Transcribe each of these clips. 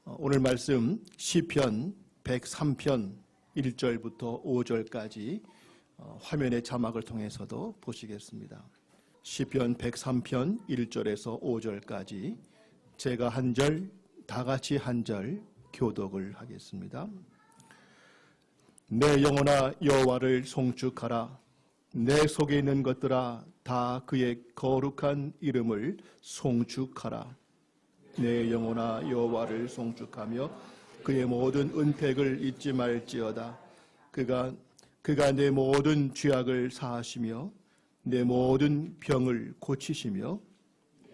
오늘 말씀 시편 103편 1절부터 5절까지 화면의 자막을 통해서도 보시겠습니다. 시편 103편 1절에서 5절까지 제가 한 절, 다 같이 한 절 교독을 하겠습니다. 내 영혼아 여호와를 송축하라. 내 속에 있는 것들아 다 그의 거룩한 이름을 송축하라. 내 영혼아 여호와를 송축하며 그의 모든 은택을 잊지 말지어다. 그가 내 모든 죄악을 사하시며 내 모든 병을 고치시며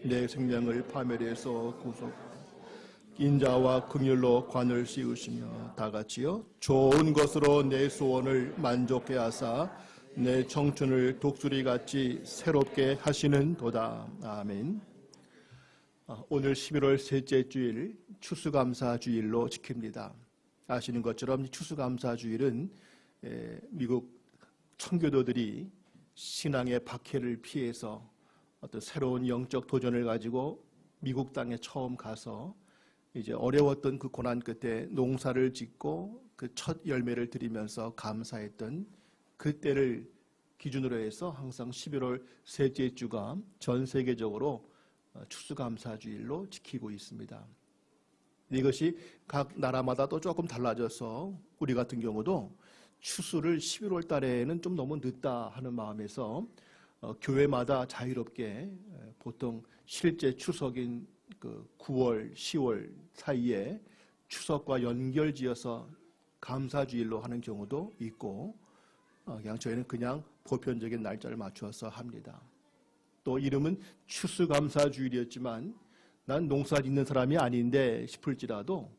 내 생명을 파멸해서 구속 인자와 긍휼로 관을 씌우시며 다 같이요 좋은 것으로 내 소원을 만족해 하사 내 청춘을 독수리같이 새롭게 하시는 도다. 아멘. 오늘 11월 셋째 주일 추수감사주일로 지킵니다. 아시는 것처럼 추수감사주일은 미국 청교도들이 신앙의 박해를 피해서 어떤 새로운 영적 도전을 가지고 미국 땅에 처음 가서 이제 어려웠던 그 고난 끝에 농사를 짓고 그 첫 열매를 드리면서 감사했던 그때를 기준으로 해서 항상 11월 셋째 주가 전 세계적으로 추수감사주일로 지키고 있습니다. 이것이 각 나라마다 또 조금 달라져서 우리 같은 경우도 추수를 11월 달에는 좀 너무 늦다 하는 마음에서 교회마다 자유롭게 보통 실제 추석인 그 9월, 10월 사이에 추석과 연결지어서 감사주일로 하는 경우도 있고 그냥 저희는 그냥 보편적인 날짜를 맞추어서 합니다. 또 이름은 추수감사주일이었지만 난 농사 짓는 사람이 아닌데 싶을지라도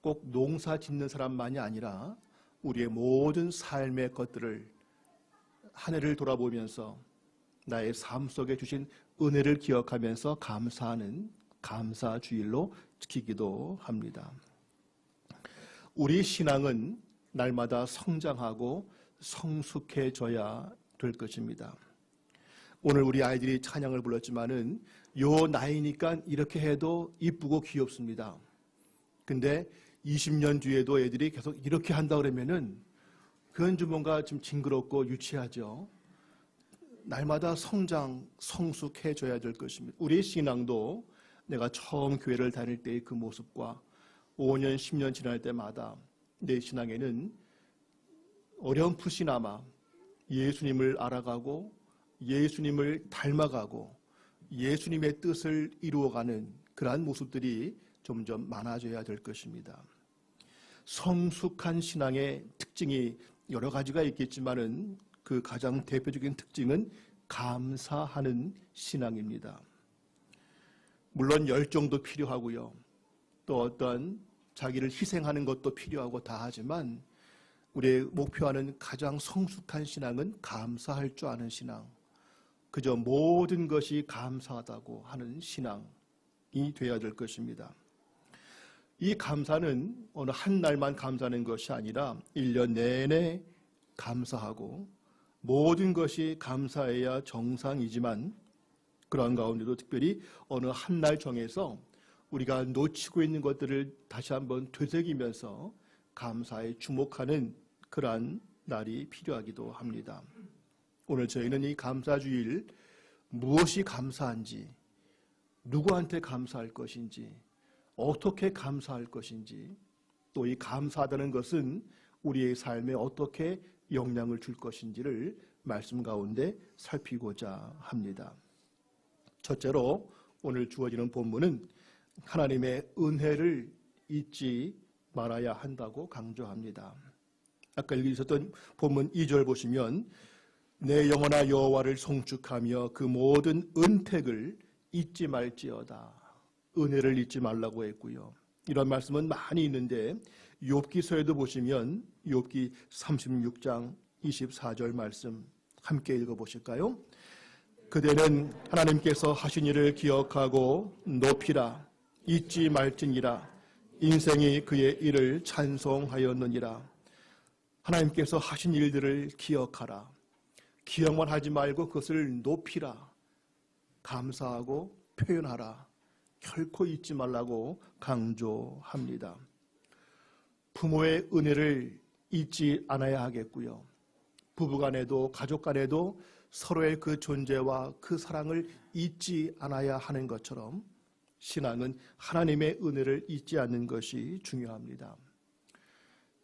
꼭 농사 짓는 사람만이 아니라 우리의 모든 삶의 것들을 한 해를 돌아보면서 나의 삶 속에 주신 은혜를 기억하면서 감사하는 감사주일로 지키기도 합니다. 우리 신앙은 날마다 성장하고 성숙해져야 될 것입니다. 오늘 우리 아이들이 찬양을 불렀지만은 요 나이니까 이렇게 해도 이쁘고 귀엽습니다. 근데 20년 뒤에도 애들이 계속 이렇게 한다 그러면은 그건 좀 뭔가 좀 징그럽고 유치하죠. 날마다 성장, 성숙해져야 될 것입니다. 우리의 신앙도 내가 처음 교회를 다닐 때의 그 모습과 5년, 10년 지날 때마다 내 신앙에는 어렴풋이나마 예수님을 알아가고 예수님을 닮아가고 예수님의 뜻을 이루어가는 그러한 모습들이 점점 많아져야 될 것입니다. 성숙한 신앙의 특징이 여러 가지가 있겠지만은 그 가장 대표적인 특징은 감사하는 신앙입니다. 물론 열정도 필요하고요. 또 어떤 자기를 희생하는 것도 필요하고 다 하지만 우리의 목표하는 가장 성숙한 신앙은 감사할 줄 아는 신앙. 그저 모든 것이 감사하다고 하는 신앙이 되어야 될 것입니다. 이 감사는 어느 한 날만 감사하는 것이 아니라 1년 내내 감사하고 모든 것이 감사해야 정상이지만 그러한 가운데도 특별히 어느 한 날 정해서 우리가 놓치고 있는 것들을 다시 한번 되새기면서 감사에 주목하는 그러한 날이 필요하기도 합니다. 오늘 저희는 이 감사주일 무엇이 감사한지, 누구한테 감사할 것인지, 어떻게 감사할 것인지, 또 이 감사하다는 것은 우리의 삶에 어떻게 영향을 줄 것인지를 말씀 가운데 살피고자 합니다. 첫째로 오늘 주어지는 본문은 하나님의 은혜를 잊지 말아야 한다고 강조합니다. 아까 읽으셨던 본문 2절 보시면 내 영혼아 여호와를 송축하며 그 모든 은택을 잊지 말지어다. 은혜를 잊지 말라고 했고요. 이런 말씀은 많이 있는데 욥기서에도 보시면 욥기 36장 24절 말씀 함께 읽어보실까요? 그대는 하나님께서 하신 일을 기억하고 높이라. 잊지 말지니라. 인생이 그의 일을 찬송하였느니라. 하나님께서 하신 일들을 기억하라. 기억만 하지 말고 그것을 높이라. 감사하고 표현하라. 결코 잊지 말라고 강조합니다. 부모의 은혜를 잊지 않아야 하겠고요. 부부간에도 가족간에도 서로의 그 존재와 그 사랑을 잊지 않아야 하는 것처럼 신앙은 하나님의 은혜를 잊지 않는 것이 중요합니다.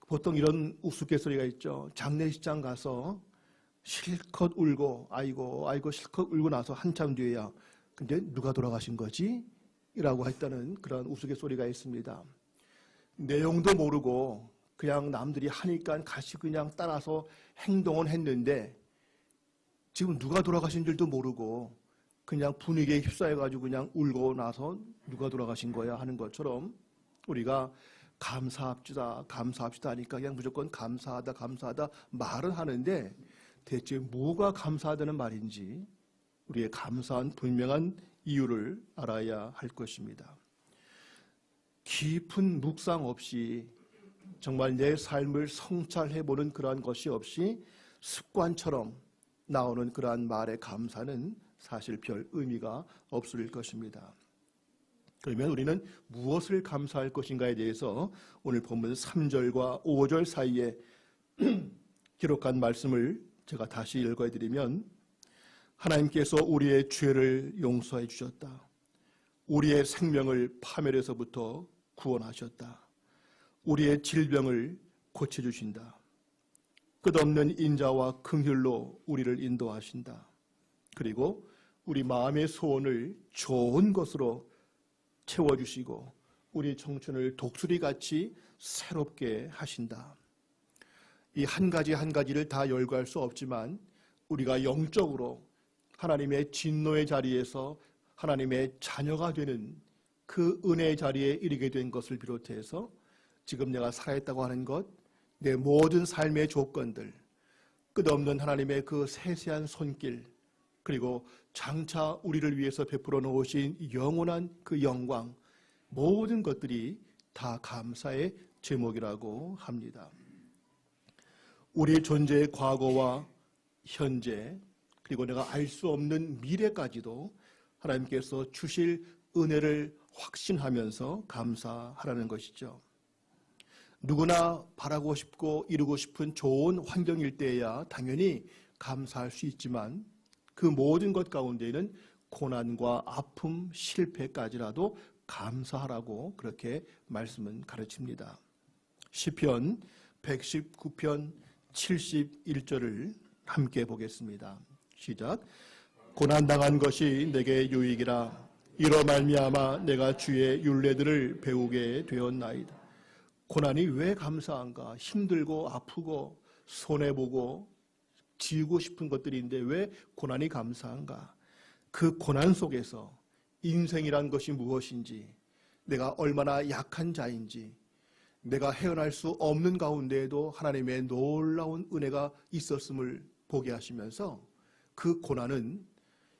보통 이런 우스갯소리가 있죠. 장례식장 가서 실컷 울고 아이고 실컷 울고 나서 한참 뒤에야 근데 누가 돌아가신 거지? 이라고 했다는 그런 우스갯소리가 있습니다. 내용도 모르고 그냥 남들이 하니까 같이 그냥 따라서 행동은 했는데 지금 누가 돌아가신 줄도 모르고 그냥 분위기에 휩싸여가지고 그냥 울고 나서 누가 돌아가신 거야 하는 것처럼 우리가 감사합시다 하니까 그냥 무조건 감사하다 말은 하는데 대체 뭐가 감사하다는 말인지 우리의 감사한 분명한 이유를 알아야 할 것입니다. 깊은 묵상 없이 정말 내 삶을 성찰해보는 그러한 것이 없이 습관처럼 나오는 그러한 말의 감사는 사실 별 의미가 없을 것입니다. 그러면 우리는 무엇을 감사할 것인가에 대해서 오늘 본문 3절과 5절 사이에 기록한 말씀을 제가 다시 읽어드리면 하나님께서 우리의 죄를 용서해 주셨다. 우리의 생명을 파멸에서부터 구원하셨다. 우리의 질병을 고쳐주신다. 끝없는 인자와 긍휼로 우리를 인도하신다. 그리고 우리 마음의 소원을 좋은 것으로 채워주시고 우리 청춘을 독수리같이 새롭게 하신다. 이 한 가지 한 가지를 다 열거할 수 없지만 우리가 영적으로 하나님의 진노의 자리에서 하나님의 자녀가 되는 그 은혜의 자리에 이르게 된 것을 비롯해서 지금 내가 살아있다고 하는 것, 내 모든 삶의 조건들, 끝없는 하나님의 그 세세한 손길, 그리고 장차 우리를 위해서 베풀어 놓으신 영원한 그 영광, 모든 것들이 다 감사의 제목이라고 합니다. 우리의 존재의 과거와 현재, 그리고 내가 알 수 없는 미래까지도 하나님께서 주실 은혜를 확신하면서 감사하라는 것이죠. 누구나 바라고 싶고 이루고 싶은 좋은 환경일 때야 당연히 감사할 수 있지만 그 모든 것 가운데에는 고난과 아픔, 실패까지라도 감사하라고 그렇게 말씀은 가르칩니다. 시편 119편 71절을 함께 보겠습니다. 시작. 고난당한 것이 내게 유익이라. 이로 말미암아 내가 주의 율례들을 배우게 되었나이다. 고난이 왜 감사한가? 힘들고 아프고 손해보고 지우고 싶은 것들인데 왜 고난이 감사한가? 그 고난 속에서 인생이란 것이 무엇인지, 내가 얼마나 약한 자인지, 내가 헤어날 수 없는 가운데에도 하나님의 놀라운 은혜가 있었음을 보게 하시면서 그 고난은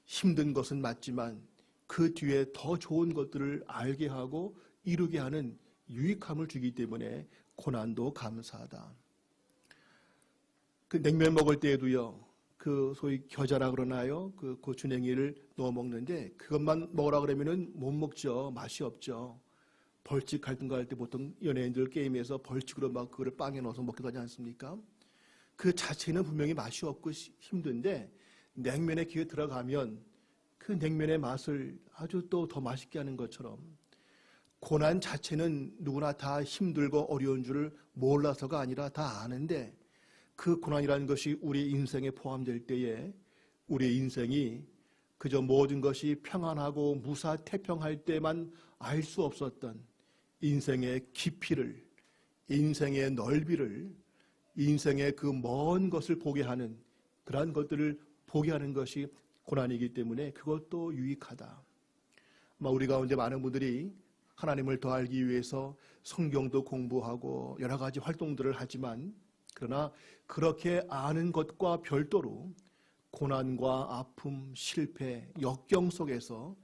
힘든 것은 맞지만 그 뒤에 더 좋은 것들을 알게 하고 이루게 하는 유익함을 주기 때문에 고난도 감사하다. 그 냉면 먹을 때에도요, 그 소위 겨자라 그러나요? 그 고추냉이를 넣어 먹는데 그것만 먹으라 그러면은 못 먹죠. 맛이 없죠. 벌칙 갈등가 할 때 보통 연예인들 게임에서 벌칙으로 막 그거를 빵에 넣어서 먹기도 하지 않습니까? 그 자체는 분명히 맛이 없고 힘든데 냉면에 기회 들어가면 그 냉면의 맛을 아주 또 더 맛있게 하는 것처럼 고난 자체는 누구나 다 힘들고 어려운 줄을 몰라서가 아니라 다 아는데 그 고난이라는 것이 우리 인생에 포함될 때에 우리 인생이 그저 모든 것이 평안하고 무사태평할 때만 알 수 없었던 인생의 깊이를, 인생의 넓이를, 인생의 그 먼 것을 보게 하는 그러한 것들을 보게 하는 것이 고난이기 때문에 그것도 유익하다. 우리 가운데 많은 분들이 하나님을 더 알기 위해서 성경도 공부하고 여러 가지 활동들을 하지만 그러나 그렇게 아는 것과 별도로 고난과 아픔, 실패, 역경 속에서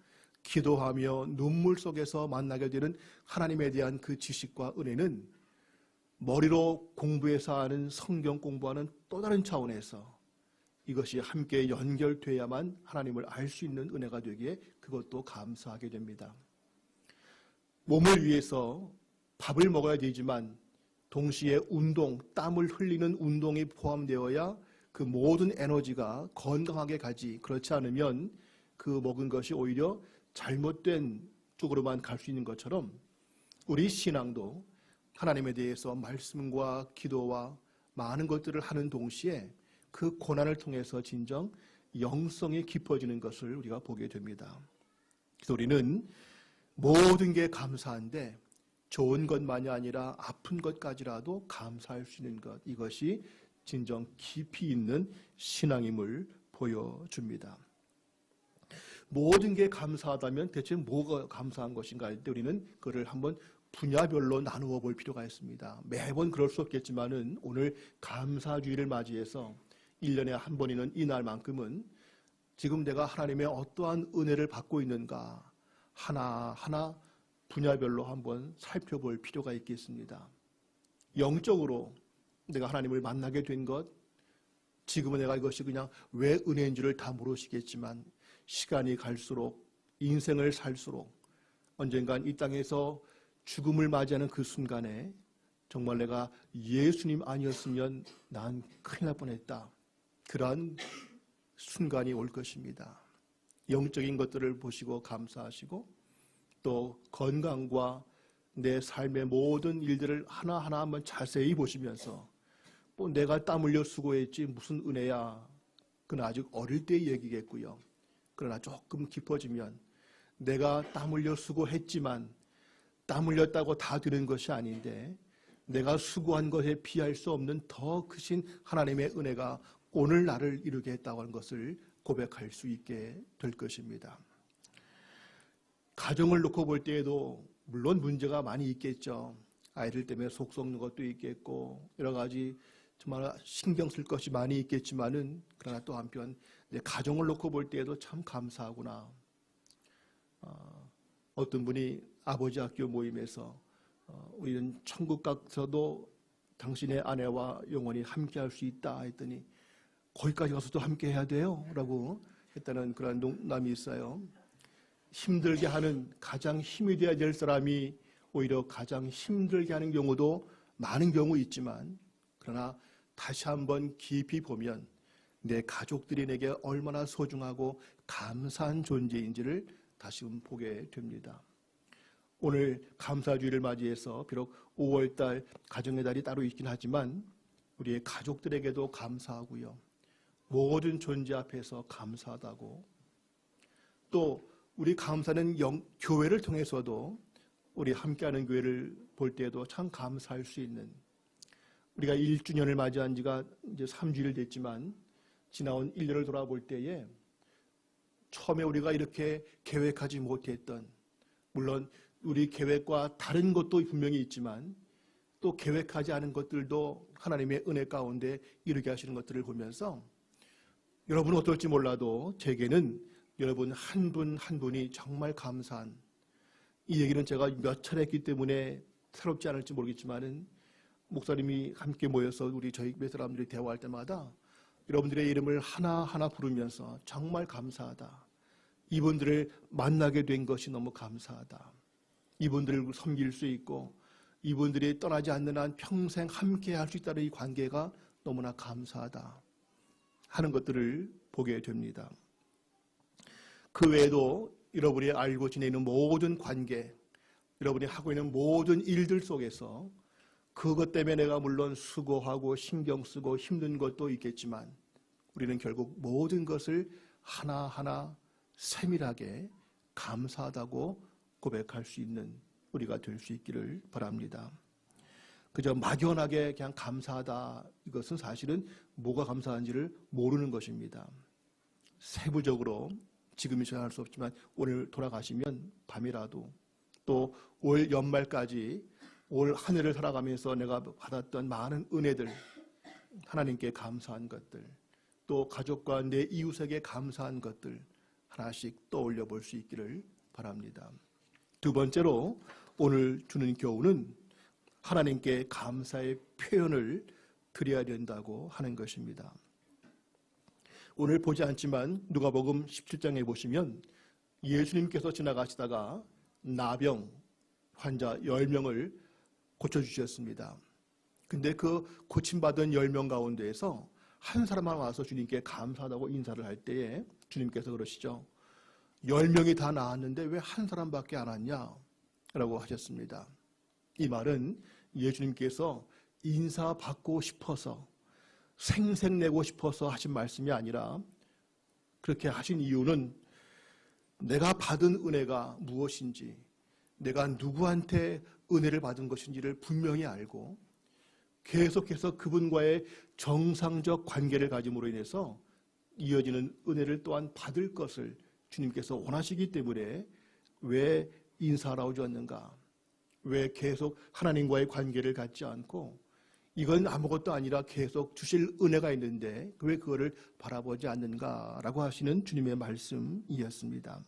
기도하며 눈물 속에서 만나게 되는 하나님에 대한 그 지식과 은혜는 머리로 공부해서 하는 성경 공부하는 또 다른 차원에서 이것이 함께 연결돼야만 하나님을 알 수 있는 은혜가 되기에 그것도 감사하게 됩니다. 몸을 위해서 밥을 먹어야 되지만 동시에 운동, 땀을 흘리는 운동이 포함되어야 그 모든 에너지가 건강하게 가지. 그렇지 않으면 그 먹은 것이 오히려 잘못된 쪽으로만 갈 수 있는 것처럼 우리 신앙도 하나님에 대해서 말씀과 기도와 많은 것들을 하는 동시에 그 고난을 통해서 진정 영성이 깊어지는 것을 우리가 보게 됩니다. 그래서 우리는 모든 게 감사한데 좋은 것만이 아니라 아픈 것까지라도 감사할 수 있는 것, 이것이 진정 깊이 있는 신앙임을 보여줍니다. 모든 게 감사하다면 대체 뭐가 감사한 것인가 할 때 우리는 그를 한번 분야별로 나누어 볼 필요가 있습니다. 매번 그럴 수 없겠지만은 오늘 감사주의를 맞이해서 1년에 한 번이는 이날만큼은 지금 내가 하나님의 어떠한 은혜를 받고 있는가 하나하나 분야별로 한번 살펴볼 필요가 있겠습니다. 영적으로 내가 하나님을 만나게 된 것, 지금은 내가 이것이 그냥 왜 은혜인지를 다 모르시겠지만 시간이 갈수록 인생을 살수록 언젠간 이 땅에서 죽음을 맞이하는 그 순간에 정말 내가 예수님 아니었으면 난 큰일 날 뻔했다. 그러한 순간이 올 것입니다. 영적인 것들을 보시고 감사하시고 또 건강과 내 삶의 모든 일들을 하나하나 한번 자세히 보시면서 뭐 내가 땀 흘려 수고했지 무슨 은혜야. 그건 아직 어릴 때의 얘기겠고요. 그러나 조금 깊어지면 내가 땀 흘려 수고했지만 땀 흘렸다고 다 되는 것이 아닌데 내가 수고한 것에 비할 수 없는 더 크신 하나님의 은혜가 오늘 나를 이루게 했다고 하는 것을 고백할 수 있게 될 것입니다. 가정을 놓고 볼 때에도 물론 문제가 많이 있겠죠. 아이들 때문에 속 썩는 것도 있겠고 여러 가지 정말 신경 쓸 것이 많이 있겠지만은 그러나 또 한편 가정을 놓고 볼 때에도 참 감사하구나. 어떤 분이 아버지 학교 모임에서 우리는 천국 가서도 당신의 아내와 영원히 함께할 수 있다 했더니 거기까지 가서도 함께해야 돼요? 라고 했다는 그런 농담이 있어요. 힘들게 하는 가장 힘이 되어야 될 사람이 오히려 가장 힘들게 하는 경우도 많은 경우 있지만 그러나 다시 한번 깊이 보면 내 가족들이 내게 얼마나 소중하고 감사한 존재인지를 다시금 보게 됩니다. 오늘 감사주의를 맞이해서 비록 5월달 가정의 달이 따로 있긴 하지만 우리의 가족들에게도 감사하고요. 모든 존재 앞에서 감사하다고 또 우리 감사는 교회를 통해서도 우리 함께하는 교회를 볼 때에도 참 감사할 수 있는 우리가 1주년을 맞이한 지가 이제 3주일 됐지만 지나온 1년을 돌아볼 때에 처음에 우리가 이렇게 계획하지 못했던 물론 우리 계획과 다른 것도 분명히 있지만 또 계획하지 않은 것들도 하나님의 은혜 가운데 이루게 하시는 것들을 보면서 여러분은 어떨지 몰라도 제게는 여러분 한 분 한 분이 정말 감사한 이 얘기는 제가 몇 차례 했기 때문에 새롭지 않을지 모르겠지만은 목사님이 함께 모여서 저희 교회 사람들이 대화할 때마다 여러분들의 이름을 하나하나 부르면서 정말 감사하다. 이분들을 만나게 된 것이 너무 감사하다. 이분들을 섬길 수 있고 이분들이 떠나지 않는 한 평생 함께 할 수 있다는 이 관계가 너무나 감사하다 하는 것들을 보게 됩니다. 그 외에도 여러분이 알고 지내는 모든 관계, 여러분이 하고 있는 모든 일들 속에서 그것 때문에 내가 물론 수고하고 신경 쓰고 힘든 것도 있겠지만 우리는 결국 모든 것을 하나하나 세밀하게 감사하다고 고백할 수 있는 우리가 될 수 있기를 바랍니다. 그저 막연하게 그냥 감사하다 이것은 사실은 뭐가 감사한지를 모르는 것입니다. 세부적으로 지금이 전할 수 없지만 오늘 돌아가시면 밤이라도 또 올 연말까지 올 한 해를 살아가면서 내가 받았던 많은 은혜들 하나님께 감사한 것들 또 가족과 내 이웃에게 감사한 것들 하나씩 떠올려 볼 수 있기를 바랍니다. 두 번째로 오늘 주는 교훈은 하나님께 감사의 표현을 드려야 된다고 하는 것입니다. 오늘 보지 않지만 누가복음 17장에 보시면 예수님께서 지나가시다가 나병 환자 10명을 고쳐주셨습니다. 근데 그 고침받은 10명 가운데에서 한 사람만 와서 주님께 감사하다고 인사를 할 때에 주님께서 그러시죠. 10명이 다 나았는데 왜 한 사람밖에 안 왔냐? 라고 하셨습니다. 이 말은 예수님께서 인사받고 싶어서 생색내고 싶어서 하신 말씀이 아니라 그렇게 하신 이유는 내가 받은 은혜가 무엇인지, 내가 누구한테 은혜를 받은 것인지를 분명히 알고 계속해서 그분과의 정상적 관계를 가짐으로 인해서 이어지는 은혜를 또한 받을 것을 주님께서 원하시기 때문에 왜 인사하라고 주었는가? 왜 계속 하나님과의 관계를 갖지 않고 이건 아무것도 아니라 계속 주실 은혜가 있는데 왜 그거를 바라보지 않는가라고 하시는 주님의 말씀이었습니다.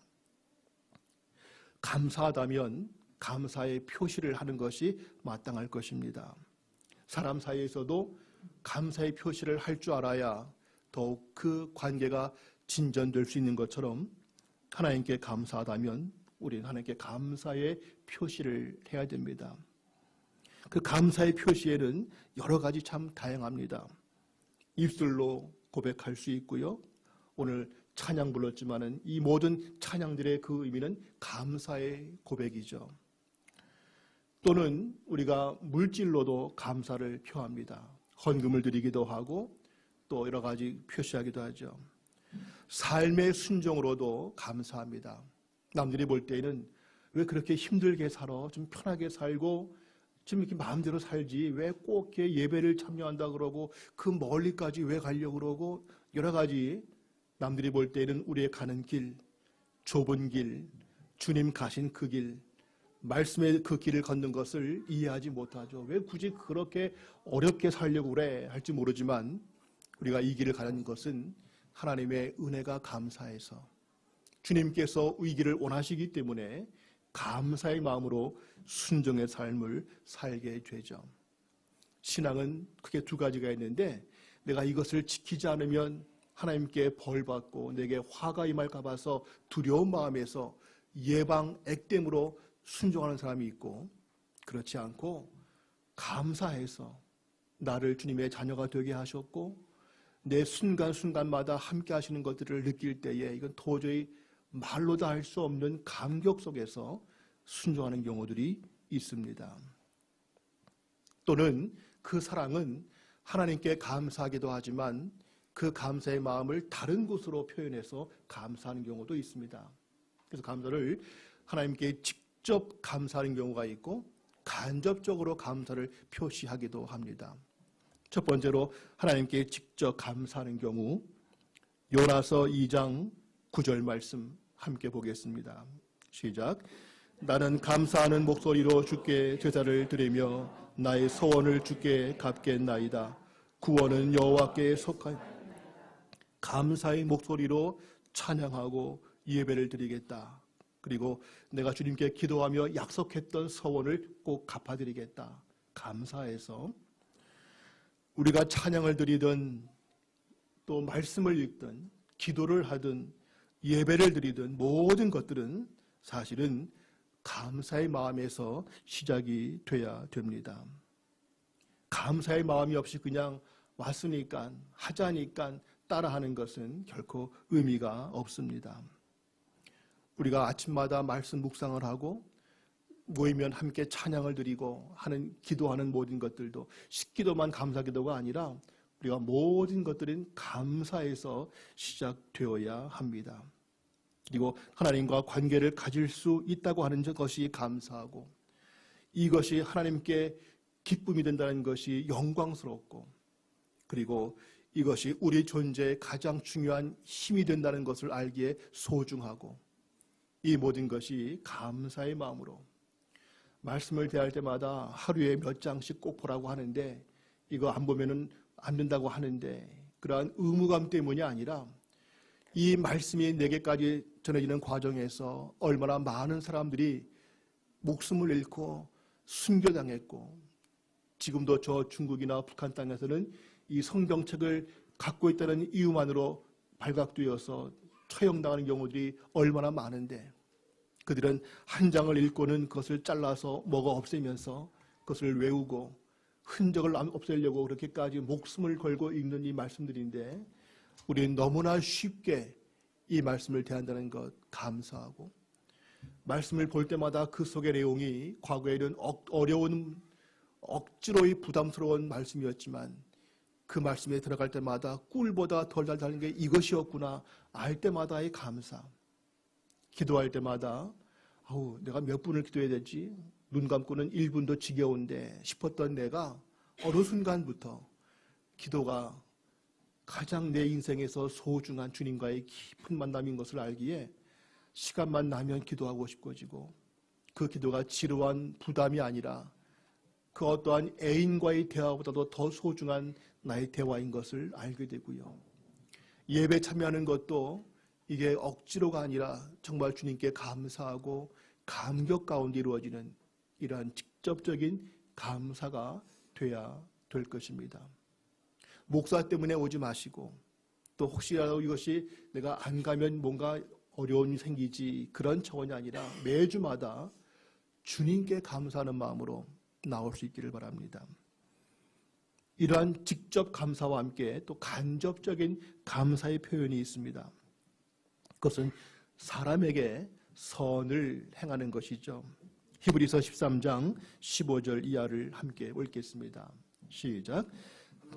감사하다면 감사의 표시를 하는 것이 마땅할 것입니다. 사람 사이에서도 감사의 표시를 할 줄 알아야 더욱 그 관계가 진전될 수 있는 것처럼 하나님께 감사하다면 우리는 하나님께 감사의 표시를 해야 됩니다. 그 감사의 표시에는 여러 가지 참 다양합니다. 입술로 고백할 수 있고요. 오늘 찬양 불렀지만은 이 모든 찬양들의 그 의미는 감사의 고백이죠. 또는 우리가 물질로도 감사를 표합니다. 헌금을 드리기도 하고 또 여러 가지 표시하기도 하죠. 삶의 순종으로도 감사합니다. 남들이 볼 때에는 왜 그렇게 힘들게 살아? 좀 편하게 살고 좀 이렇게 마음대로 살지 왜 꼭 이렇게 예배를 참여한다 그러고 그 멀리까지 왜 가려고 그러고 여러 가지 남들이 볼 때에는 우리의 가는 길, 좁은 길, 주님 가신 그 길, 말씀의 그 길을 걷는 것을 이해하지 못하죠. 왜 굳이 그렇게 어렵게 살려고 그래 할지 모르지만 우리가 이 길을 가는 것은 하나님의 은혜가 감사해서 주님께서 이 길을 원하시기 때문에 감사의 마음으로 순종의 삶을 살게 되죠. 신앙은 크게 두 가지가 있는데 내가 이것을 지키지 않으면 하나님께 벌받고 내게 화가 임할까 봐서 두려운 마음에서 예방 액땜으로 순종하는 사람이 있고 그렇지 않고 감사해서 나를 주님의 자녀가 되게 하셨고 내 순간순간마다 함께 하시는 것들을 느낄 때에 이건 도저히 말로 다 할 수 없는 감격 속에서 순종하는 경우들이 있습니다. 또는 그 사랑은 하나님께 감사하기도 하지만 그 감사의 마음을 다른 곳으로 표현해서 감사하는 경우도 있습니다. 그래서 감사를 하나님께 직접 감사하는 경우가 있고 간접적으로 감사를 표시하기도 합니다. 첫 번째로 하나님께 직접 감사하는 경우 요나서 2장 9절 말씀 함께 보겠습니다. 시작. 나는 감사하는 목소리로 주께 제사를 드리며 나의 소원을 주께 갚겠나이다. 구원은 여호와께 속한 감사의 목소리로 찬양하고 예배를 드리겠다. 그리고 내가 주님께 기도하며 약속했던 소원을 꼭 갚아드리겠다. 감사해서 우리가 찬양을 드리든 또 말씀을 읽든 기도를 하든 예배를 드리든 모든 것들은 사실은 감사의 마음에서 시작이 돼야 됩니다. 감사의 마음이 없이 그냥 왔으니까 하자니까 따라하는 것은 결코 의미가 없습니다. 우리가 아침마다 말씀 묵상을 하고 모이면 함께 찬양을 드리고 하는 기도하는 모든 것들도 식기도만 감사기도가 아니라 우리가 모든 것들은 감사에서 시작되어야 합니다. 그리고 하나님과 관계를 가질 수 있다고 하는 것이 감사하고 이것이 하나님께 기쁨이 된다는 것이 영광스럽고 그리고 이것이 우리 존재의 가장 중요한 힘이 된다는 것을 알기에 소중하고 이 모든 것이 감사의 마음으로 말씀을 대할 때마다 하루에 몇 장씩 꼭 보라고 하는데 이거 안 보면은 안 된다고 하는데 그러한 의무감 때문이 아니라 이 말씀이 내게까지 전해지는 과정에서 얼마나 많은 사람들이 목숨을 잃고 순교당했고 지금도 저 중국이나 북한 땅에서는 이 성경책을 갖고 있다는 이유만으로 발각되어서 처형당하는 경우들이 얼마나 많은데 그들은 한 장을 읽고는 그것을 잘라서 먹어 없애면서 그것을 외우고 흔적을 없애려고 그렇게까지 목숨을 걸고 읽는 이 말씀들인데 우리는 너무나 쉽게 이 말씀을 대한다는 것 감사하고, 말씀을 볼 때마다 그 속의 내용이 과거에는 어려운 억지로의 부담스러운 말씀이었지만 그 말씀에 들어갈 때마다 꿀보다 덜 달다는 게 이것이었구나 알 때마다의 감사. 기도할 때마다 내가 몇 분을 기도해야 되지? 눈 감고는 1분도 지겨운데 싶었던 내가 어느 순간부터 기도가 가장 내 인생에서 소중한 주님과의 깊은 만남인 것을 알기에 시간만 나면 기도하고 싶어지고, 그 기도가 지루한 부담이 아니라 그 어떠한 애인과의 대화보다도 더 소중한 나의 대화인 것을 알게 되고요. 예배 참여하는 것도 이게 억지로가 아니라 정말 주님께 감사하고 감격 가운데 이루어지는 이러한 직접적인 감사가 돼야 될 것입니다. 목사 때문에 오지 마시고, 또 혹시라도 이것이 내가 안 가면 뭔가 어려움이 생기지, 그런 차원이 아니라 매주마다 주님께 감사하는 마음으로 나올 수 있기를 바랍니다. 이러한 직접 감사와 함께 또 간접적인 감사의 표현이 있습니다. 그것은 사람에게 선을 행하는 것이죠. 히브리서 13장 15절 이하를 함께 읽겠습니다. 시작.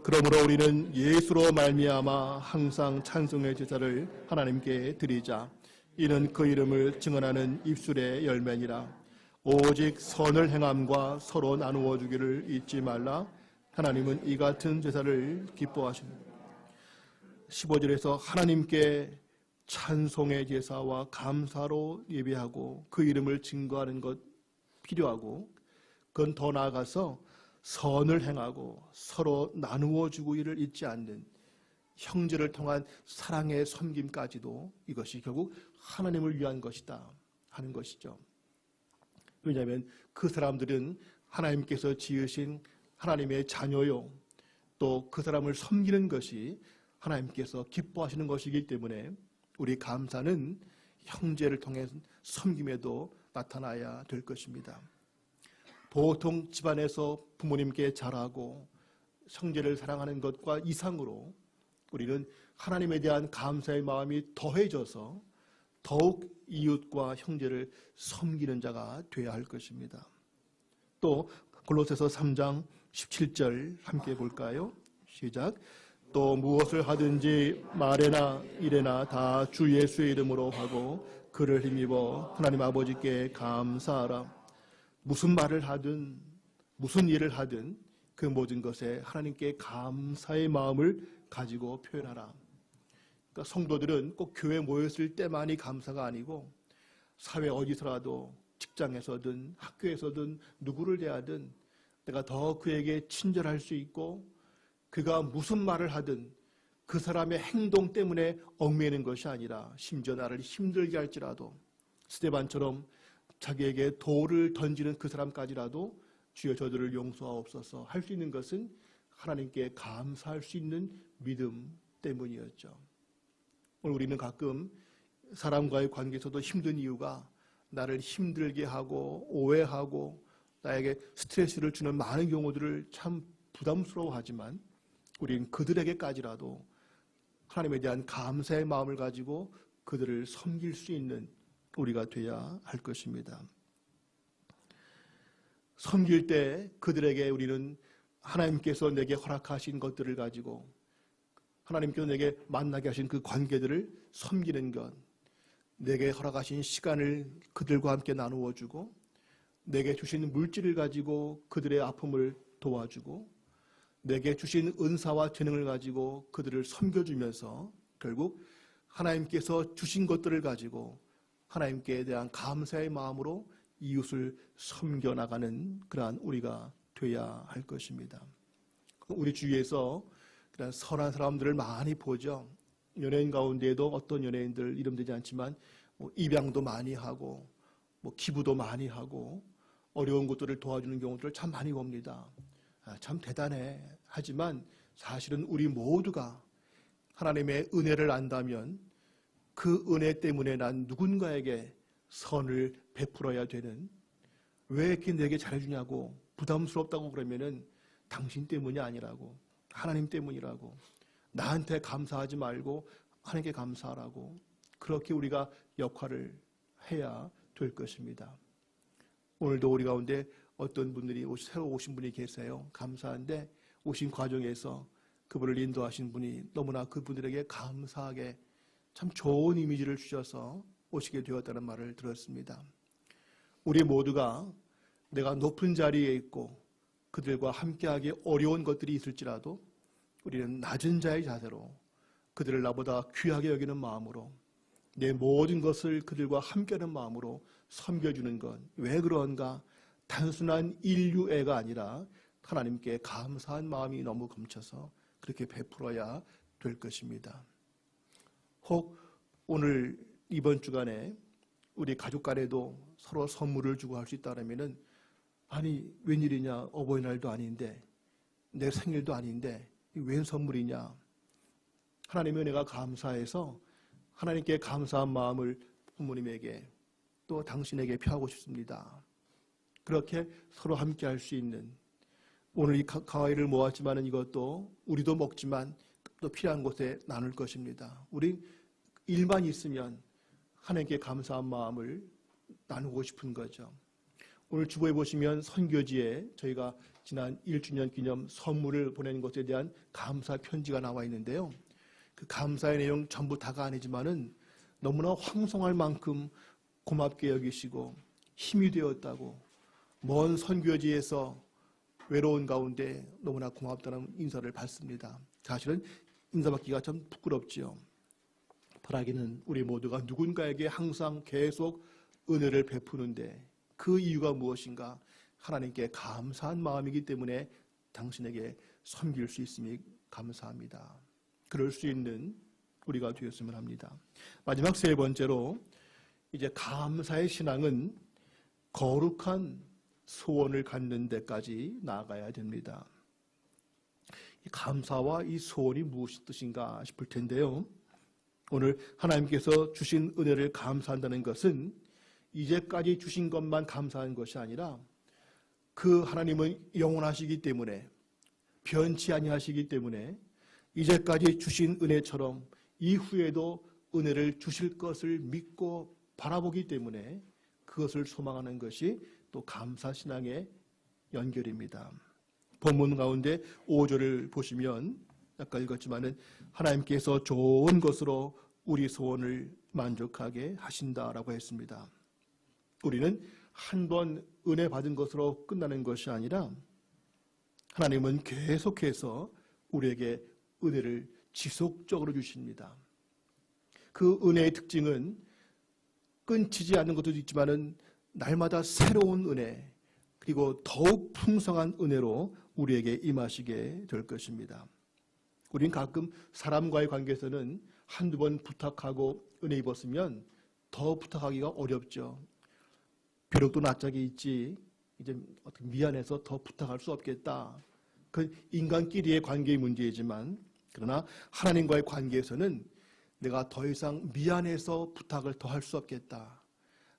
그러므로 우리는 예수로 말미암아 항상 찬송의 제사를 하나님께 드리자. 이는 그 이름을 증언하는 입술의 열매니라. 오직 선을 행함과 서로 나누어 주기를 잊지 말라. 하나님은 이 같은 제사를 기뻐하십니다. 15절에서 하나님께 찬송의 제사와 감사로 예배하고 그 이름을 증거하는 것 필요하고, 그건 더 나아가서 선을 행하고 서로 나누어 주기를 잊지 않는 형제를 통한 사랑의 섬김까지도 이것이 결국 하나님을 위한 것이다 하는 것이죠. 왜냐하면 그 사람들은 하나님께서 지으신 하나님의 자녀요, 또 그 사람을 섬기는 것이 하나님께서 기뻐하시는 것이기 때문에 우리 감사는 형제를 통해 섬김에도 나타나야 될 것입니다. 보통 집안에서 부모님께 잘하고 형제를 사랑하는 것과 이상으로 우리는 하나님에 대한 감사의 마음이 더해져서 더욱 이웃과 형제를 섬기는 자가 되어야 할 것입니다. 또 골로새서 3장 17절 함께 볼까요? 시작. 또 무엇을 하든지 말에나 일에나 다 주 예수의 이름으로 하고 그를 힘입어 하나님 아버지께 감사하라. 무슨 말을 하든 무슨 일을 하든 그 모든 것에 하나님께 감사의 마음을 가지고 표현하라. 그러니까 성도들은 꼭 교회에 모였을 때만이 감사가 아니고 사회 어디서라도, 직장에서든 학교에서든 누구를 대하든 내가 더 그에게 친절할 수 있고, 그가 무슨 말을 하든 그 사람의 행동 때문에 얽매이는 것이 아니라 심지어 나를 힘들게 할지라도 스데반처럼 자기에게 돌을 던지는 그 사람까지라도 주여 저들을 용서하옵소서 할 수 있는 것은 하나님께 감사할 수 있는 믿음 때문이었죠. 오늘 우리는 가끔 사람과의 관계에서도 힘든 이유가 나를 힘들게 하고 오해하고 나에게 스트레스를 주는 많은 경우들을 참 부담스러워하지만 우리는 그들에게까지라도 하나님에 대한 감사의 마음을 가지고 그들을 섬길 수 있는 우리가 되어야 할 것입니다. 섬길 때 그들에게 우리는 하나님께서 내게 허락하신 것들을 가지고 하나님께서 내게 만나게 하신 그 관계들을 섬기는 것, 내게 허락하신 시간을 그들과 함께 나누어 주고 내게 주신 물질을 가지고 그들의 아픔을 도와주고 내게 주신 은사와 재능을 가지고 그들을 섬겨주면서 결국 하나님께서 주신 것들을 가지고 하나님께 대한 감사의 마음으로 이웃을 섬겨나가는 그러한 우리가 되어야 할 것입니다. 우리 주위에서 그런 선한 사람들을 많이 보죠. 연예인 가운데에도 어떤 연예인들 이름되지 않지만 입양도 많이 하고 기부도 많이 하고 어려운 것들을 도와주는 경우들을 참 많이 봅니다. 참 대단해. 하지만 사실은 우리 모두가 하나님의 은혜를 안다면 그 은혜 때문에 난 누군가에게 선을 베풀어야 되는, 왜 이렇게 내게 잘해주냐고 부담스럽다고 그러면은 당신 때문이 아니라고, 하나님 때문이라고, 나한테 감사하지 말고 하나님께 감사하라고, 그렇게 우리가 역할을 해야 될 것입니다. 오늘도 우리 가운데 어떤 분들이 새로 오신 분이 계세요. 감사한데 오신 과정에서 그분을 인도하신 분이 너무나 그분들에게 감사하게 참 좋은 이미지를 주셔서 오시게 되었다는 말을 들었습니다. 우리 모두가 내가 높은 자리에 있고 그들과 함께하기 어려운 것들이 있을지라도 우리는 낮은 자의 자세로 그들을 나보다 귀하게 여기는 마음으로 내 모든 것을 그들과 함께하는 마음으로 섬겨주는 것. 왜 그런가? 단순한 인류애가 아니라 하나님께 감사한 마음이 너무 넘쳐서 그렇게 베풀어야 될 것입니다. 혹 오늘 이번 주간에 우리 가족 간에도 서로 선물을 주고 할 수 있다면, 아니 웬일이냐, 어버이날도 아닌데 내 생일도 아닌데 웬 선물이냐. 하나님의 은혜가 감사해서 하나님께 감사한 마음을 부모님에게 또 당신에게 표하고 싶습니다. 그렇게 서로 함께 할 수 있는, 오늘 이 가와이를 모았지만 이것도 우리도 먹지만 또 필요한 곳에 나눌 것입니다. 우리 일만 있으면 하나님께 감사한 마음을 나누고 싶은 거죠. 오늘 주보에 보시면 선교지에 저희가 지난 1주년 기념 선물을 보낸 것에 대한 감사 편지가 나와 있는데요. 그 감사의 내용 전부 다가 아니지만은 너무나 황송할 만큼 고맙게 여기시고 힘이 되었다고, 먼 선교지에서 외로운 가운데 너무나 고맙다는 인사를 받습니다. 사실은 인사받기가 참 부끄럽지요. 바라기는 우리 모두가 누군가에게 항상 계속 은혜를 베푸는데 그 이유가 무엇인가? 하나님께 감사한 마음이기 때문에 당신에게 섬길 수 있음이 감사합니다. 그럴 수 있는 우리가 되었으면 합니다. 마지막 세 번째로, 이제 감사의 신앙은 거룩한 소원을 갖는 데까지 나아가야 됩니다. 이 감사와 이 소원이 무엇이 뜻인가 싶을 텐데요. 오늘 하나님께서 주신 은혜를 감사한다는 것은 이제까지 주신 것만 감사한 것이 아니라 그 하나님은 영원하시기 때문에, 변치 아니하시기 때문에 이제까지 주신 은혜처럼 이후에도 은혜를 주실 것을 믿고 바라보기 때문에 그것을 소망하는 것이 또 감사신앙의 연결입니다. 본문 가운데 5절을 보시면 아까 읽었지만은 하나님께서 좋은 것으로 우리 소원을 만족하게 하신다라고 했습니다. 우리는 한 번 은혜 받은 것으로 끝나는 것이 아니라 하나님은 계속해서 우리에게 은혜를 지속적으로 주십니다. 그 은혜의 특징은 끊치지 않는 것도 있지만은 날마다 새로운 은혜, 그리고 더욱 풍성한 은혜로 우리에게 임하시게 될 것입니다. 우린 가끔 사람과의 관계에서는 한두 번 부탁하고 은혜 입었으면 더 부탁하기가 어렵죠. 벼락도 낯짝이 있지 이제 미안해서 더 부탁할 수 없겠다. 그 인간끼리의 관계의 문제이지만, 그러나 하나님과의 관계에서는 내가 더 이상 미안해서 부탁을 더 할 수 없겠다.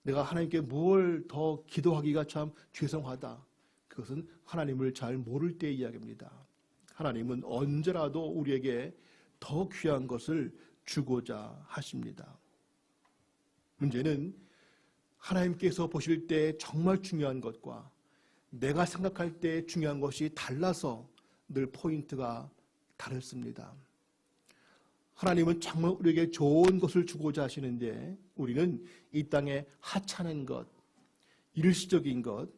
내가 하나님께 뭘 더 기도하기가 참 죄송하다. 그것은 하나님을 잘 모를 때의 이야기입니다. 하나님은 언제라도 우리에게 더 귀한 것을 주고자 하십니다. 문제는 하나님께서 보실 때 정말 중요한 것과 내가 생각할 때 중요한 것이 달라서 늘 포인트가 다릅니다. 하나님은 정말 우리에게 좋은 것을 주고자 하시는데 우리는 이 땅에 하찮은 것, 일시적인 것,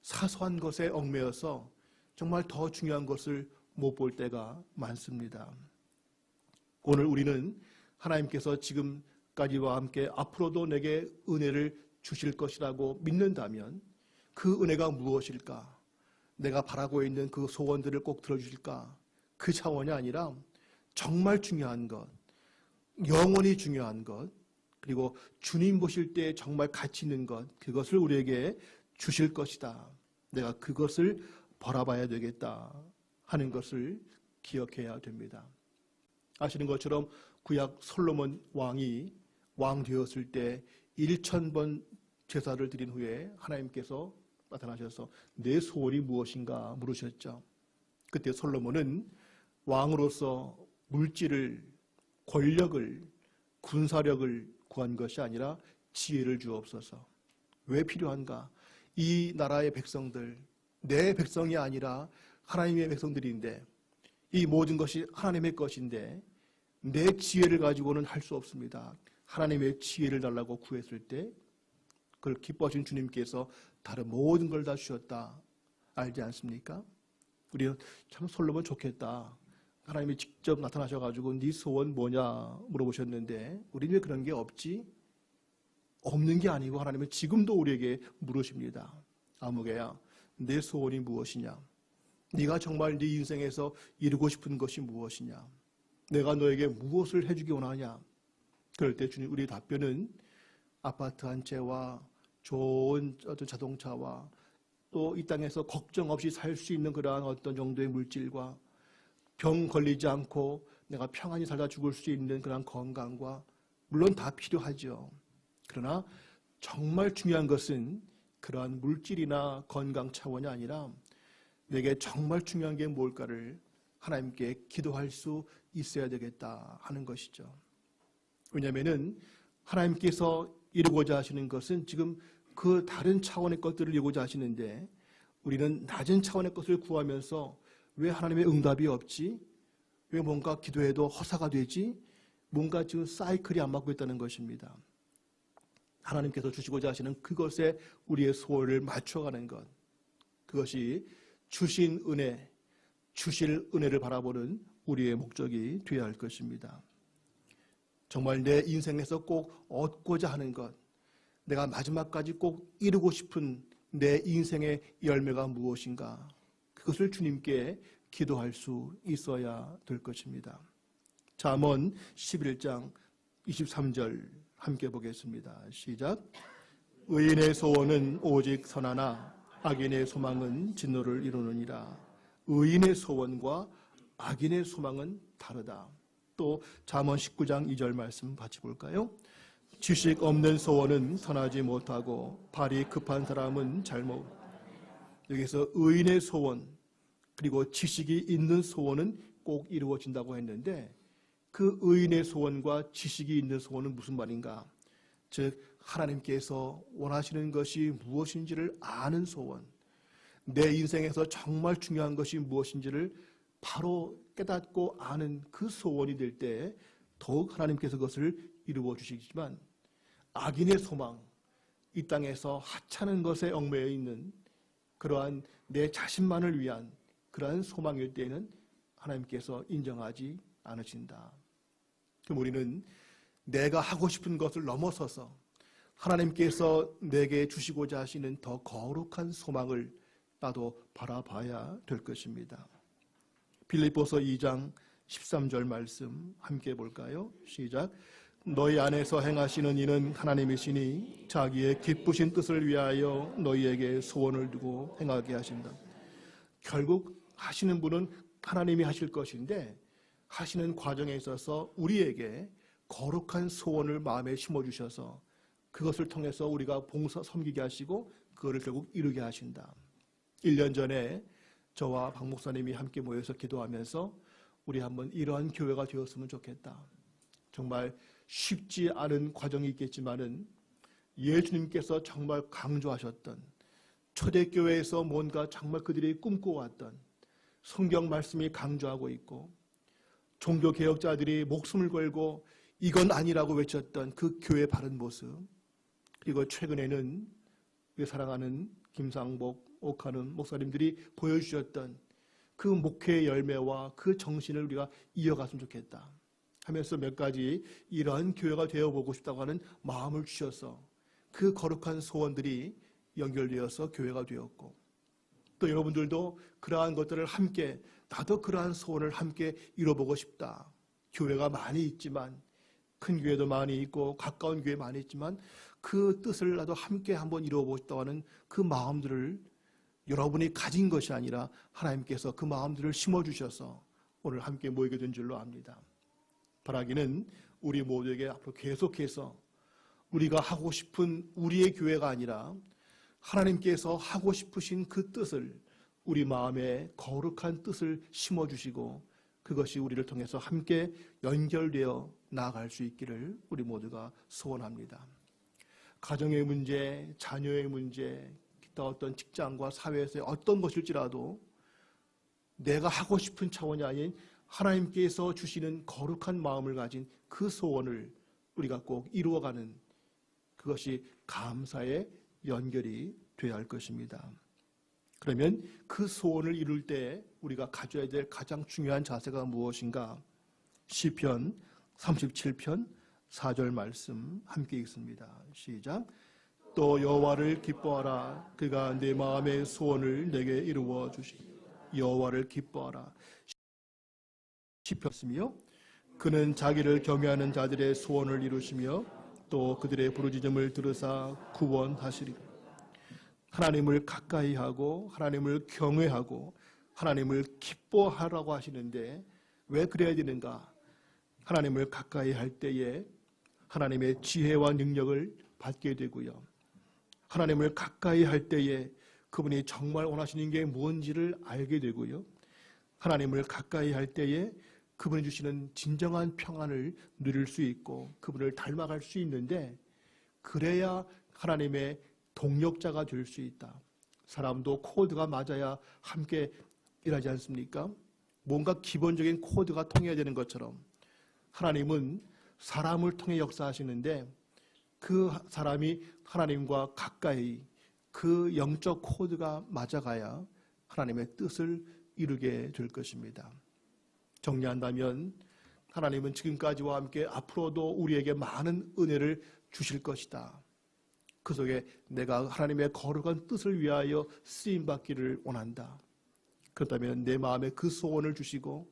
사소한 것에 얽매여서 정말 더 중요한 것을 못 볼 때가 많습니다. 오늘 우리는 하나님께서 지금까지와 함께 앞으로도 내게 은혜를 주실 것이라고 믿는다면 그 은혜가 무엇일까? 내가 바라고 있는 그 소원들을 꼭 들어주실까? 그 차원이 아니라 정말 중요한 것, 영원히 중요한 것, 그리고 주님 보실 때 정말 가치 있는 것, 그것을 우리에게 주실 것이다. 내가 그것을 바라봐야 되겠다 하는 것을 기억해야 됩니다. 아시는 것처럼 구약 솔로몬 왕이 왕 되었을 때 1000번 제사를 드린 후에 하나님께서 나타나셔서 내 소원이 무엇인가 물으셨죠. 그때 솔로몬은 왕으로서 물질을, 권력을, 군사력을 구한 것이 아니라 지혜를 주옵소서. 왜 필요한가? 이 나라의 백성들, 내 백성이 아니라 하나님의 백성들인데, 이 모든 것이 하나님의 것인데 내 지혜를 가지고는 할 수 없습니다. 하나님의 지혜를 달라고 구했을 때 그걸 기뻐하신 주님께서 다른 모든 걸 다 주셨다. 알지 않습니까? 우리는 참 솔로몬 좋겠다. 하나님이 직접 나타나셔가지고 네 소원 뭐냐 물어보셨는데 우리는 왜 그런 게 없지? 없는 게 아니고 하나님은 지금도 우리에게 물으십니다. 아무개야, 내 소원이 무엇이냐? 네가 정말 네 인생에서 이루고 싶은 것이 무엇이냐? 내가 너에게 무엇을 해주기 원하냐? 그럴 때 주님, 우리의 답변은 아파트 한 채와 좋은 어떤 자동차와 또 이 땅에서 걱정 없이 살 수 있는 그러한 어떤 정도의 물질과 병 걸리지 않고 내가 평안히 살다 죽을 수 있는 그런 건강과 물론 다 필요하죠. 그러나 정말 중요한 것은 그러한 물질이나 건강 차원이 아니라 내게 정말 중요한 게 뭘까를 하나님께 기도할 수 있어야 되겠다 하는 것이죠. 왜냐하면 하나님께서 이루고자 하시는 것은 지금 그 다른 차원의 것들을 이루고자 하시는데 우리는 낮은 차원의 것을 구하면서 왜 하나님의 응답이 없지? 왜 뭔가 기도해도 허사가 되지? 뭔가 지금 사이클이 안 맞고 있다는 것입니다. 하나님께서 주시고자 하시는 그것에 우리의 소원을 맞춰가는 것, 그것이 주신 은혜, 주실 은혜를 바라보는 우리의 목적이 되어야 할 것입니다. 정말 내 인생에서 꼭 얻고자 하는 것, 내가 마지막까지 꼭 이루고 싶은 내 인생의 열매가 무엇인가, 그것을 주님께 기도할 수 있어야 될 것입니다. 잠언 11장 23절 함께 보겠습니다. 시작. 의인의 소원은 오직 선하나 악인의 소망은 진노를 이루느니라. 의인의 소원과 악인의 소망은 다르다. 또 잠언 19장 2절 말씀 같이 볼까요? 지식 없는 소원은 선하지 못하고 발이 급한 사람은 잘못. 여기서 의인의 소원 그리고 지식이 있는 소원은 꼭 이루어진다고 했는데 그 의인의 소원과 지식이 있는 소원은 무슨 말인가? 즉 하나님께서 원하시는 것이 무엇인지를 아는 소원, 내 인생에서 정말 중요한 것이 무엇인지를 바로 깨닫고 아는 그 소원이 될 때 더욱 하나님께서 그것을 이루어 주시지만 악인의 소망, 이 땅에서 하찮은 것에 얽매여 있는 그러한 내 자신만을 위한 그러한 소망일 때에는 하나님께서 인정하지 않으신다. 그럼 우리는 내가 하고 싶은 것을 넘어서서 하나님께서 내게 주시고자 하시는 더 거룩한 소망을 나도 바라봐야 될 것입니다. 빌립보서 2장 13절 말씀 함께 볼까요? 시작. 너희 안에서 행하시는 이는 하나님이시니 자기의 기쁘신 뜻을 위하여 너희에게 소원을 두고 행하게 하신다. 결국 하시는 분은 하나님이 하실 것인데 하시는 과정에 있어서 우리에게 거룩한 소원을 마음에 심어주셔서 그것을 통해서 우리가 봉사 섬기게 하시고 그거를 결국 이루게 하신다. 1년 전에 저와 박 목사님이 함께 모여서 기도하면서 우리 한번 이러한 교회가 되었으면 좋겠다. 정말 쉽지 않은 과정이 있겠지만은 예수님께서 정말 강조하셨던 초대교회에서 뭔가 정말 그들이 꿈꿔왔던 성경 말씀이 강조하고 있고 종교개혁자들이 목숨을 걸고 이건 아니라고 외쳤던 그 교회의 바른 모습, 그리고 최근에는 우리 사랑하는 김상복, 옥하는 목사님들이 보여주셨던 그 목회의 열매와 그 정신을 우리가 이어갔으면 좋겠다 하면서 몇 가지 이러한 교회가 되어보고 싶다고 하는 마음을 주셔서 그 거룩한 소원들이 연결되어서 교회가 되었고, 또 여러분들도 그러한 것들을 함께, 나도 그러한 소원을 함께 이뤄보고 싶다. 교회가 많이 있지만, 큰 교회도 많이 있고 가까운 교회 많이 있지만 그 뜻을 나도 함께 한번 이루어보고 싶다고 하는 그 마음들을 여러분이 가진 것이 아니라 하나님께서 그 마음들을 심어주셔서 오늘 함께 모이게 된 줄로 압니다. 바라기는 우리 모두에게 앞으로 계속해서 우리가 하고 싶은 우리의 교회가 아니라 하나님께서 하고 싶으신 그 뜻을, 우리 마음에 거룩한 뜻을 심어주시고 그것이 우리를 통해서 함께 연결되어 나아갈 수 있기를 우리 모두가 소원합니다. 가정의 문제, 자녀의 문제, 기타 어떤 직장과 사회에서의 어떤 것일지라도 내가 하고 싶은 차원이 아닌 하나님께서 주시는 거룩한 마음을 가진 그 소원을 우리가 꼭 이루어가는, 그것이 감사의 연결이 되어야 할 것입니다. 그러면 그 소원을 이룰 때 우리가 가져야 될 가장 중요한 자세가 무엇인가? 시편 37편 4절 말씀 함께 읽습니다. 시작. 또 여호와를 기뻐하라. 그가 내 마음의 소원을 내게 이루어 주시니. 여호와를 기뻐하라. 시편이요. 그는 자기를 경외하는 자들의 소원을 이루시며 또 그들의 부르짖음을 들으사 구원하시리라. 하나님을 가까이 하고 하나님을 경외하고 하나님을 기뻐하라고 하시는데 왜 그래야 되는가? 하나님을 가까이 할 때에 하나님의 지혜와 능력을 받게 되고요. 하나님을 가까이 할 때에 그분이 정말 원하시는 게 무엇인지를 알게 되고요. 하나님을 가까이 할 때에 그분이 주시는 진정한 평안을 누릴 수 있고 그분을 닮아갈 수 있는데, 그래야 하나님의 동력자가 될 수 있다. 사람도 코드가 맞아야 함께 일하지 않습니까? 뭔가 기본적인 코드가 통해야 되는 것처럼 하나님은 사람을 통해 역사하시는데 그 사람이 하나님과 가까이 그 영적 코드가 맞아가야 하나님의 뜻을 이루게 될 것입니다. 정리한다면 하나님은 지금까지와 함께 앞으로도 우리에게 많은 은혜를 주실 것이다. 그 속에 내가 하나님의 거룩한 뜻을 위하여 쓰임받기를 원한다. 그렇다면 내 마음에 그 소원을 주시고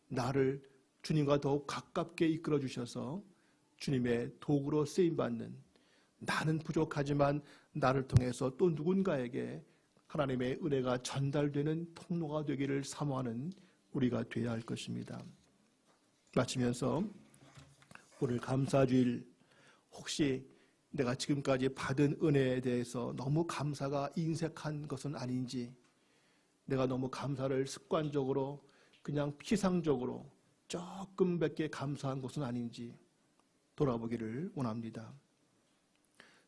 나를 주님과 더욱 가깝게 이끌어 주셔서 주님의 도구로 쓰임받는, 나는 부족하지만 나를 통해서 또 누군가에게 하나님의 은혜가 전달되는 통로가 되기를 사모하는 우리가 되어야 할 것입니다. 마치면서 오늘 감사주일, 혹시 내가 지금까지 받은 은혜에 대해서 너무 감사가 인색한 것은 아닌지, 내가 너무 감사를 습관적으로 그냥 피상적으로 조금밖에 감사한 것은 아닌지 돌아보기를 원합니다.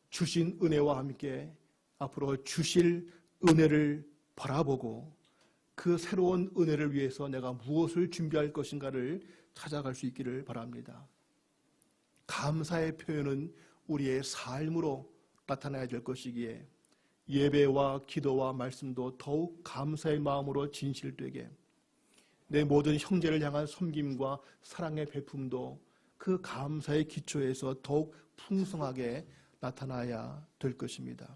주신 은혜와 함께 앞으로 주실 은혜를 바라보고 그 새로운 은혜를 위해서 내가 무엇을 준비할 것인가를 찾아갈 수 있기를 바랍니다. 감사의 표현은 우리의 삶으로 나타나야 될 것이기에 예배와 기도와 말씀도 더욱 감사의 마음으로 진실되게, 내 모든 형제를 향한 섬김과 사랑의 베품도 그 감사의 기초에서 더욱 풍성하게 나타나야 될 것입니다.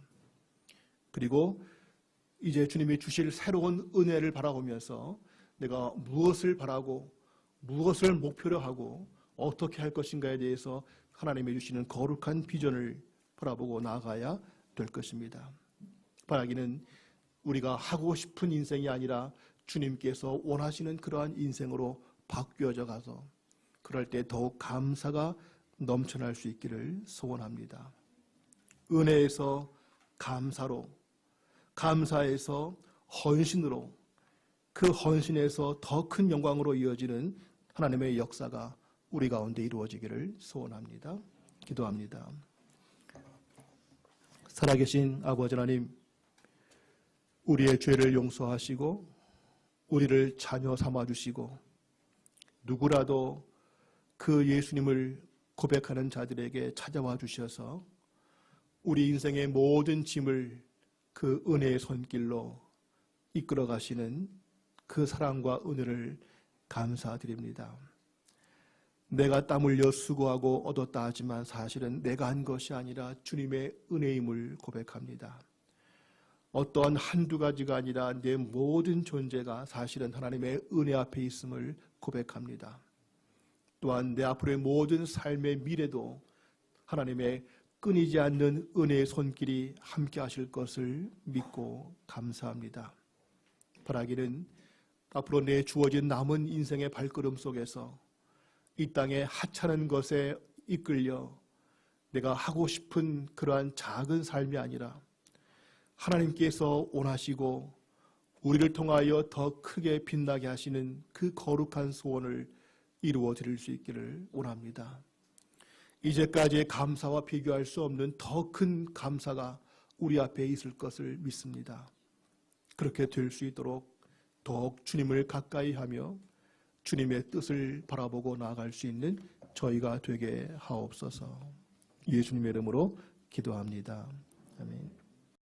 그리고 이제 주님이 주실 새로운 은혜를 바라보면서 내가 무엇을 바라고 무엇을 목표로 하고 어떻게 할 것인가에 대해서 하나님이 주시는 거룩한 비전을 바라보고 나아가야 될 것입니다. 바라기는 우리가 하고 싶은 인생이 아니라 주님께서 원하시는 그러한 인생으로 바뀌어져 가서 그럴 때 더욱 감사가 넘쳐날 수 있기를 소원합니다. 은혜에서 감사로, 감사에서 헌신으로, 그 헌신에서 더 큰 영광으로 이어지는 하나님의 역사가 우리 가운데 이루어지기를 소원합니다. 기도합니다. 살아계신 아버지 하나님, 우리의 죄를 용서하시고 우리를 자녀 삼아주시고 누구라도 그 예수님을 고백하는 자들에게 찾아와 주셔서 우리 인생의 모든 짐을 그 은혜의 손길로 이끌어 가시는 그 사랑과 은혜를 감사드립니다. 내가 땀 흘려 수고하고 얻었다 하지만 사실은 내가 한 것이 아니라 주님의 은혜임을 고백합니다. 어떠한 한두 가지가 아니라 내 모든 존재가 사실은 하나님의 은혜 앞에 있음을 고백합니다. 또한 내 앞으로의 모든 삶의 미래도 하나님의 끊이지 않는 은혜의 손길이 함께 하실 것을 믿고 감사합니다. 바라기는 앞으로 내 주어진 남은 인생의 발걸음 속에서 이 땅의 하찮은 것에 이끌려 내가 하고 싶은 그러한 작은 삶이 아니라 하나님께서 원하시고 우리를 통하여 더 크게 빛나게 하시는 그 거룩한 소원을 이루어 드릴 수 있기를 원합니다. 이제까지의 감사와 비교할 수 없는 더 큰 감사가 우리 앞에 있을 것을 믿습니다. 그렇게 될 수 있도록 더욱 주님을 가까이 하며 주님의 뜻을 바라보고 나아갈 수 있는 저희가 되게 하옵소서. 예수님의 이름으로 기도합니다. 아멘.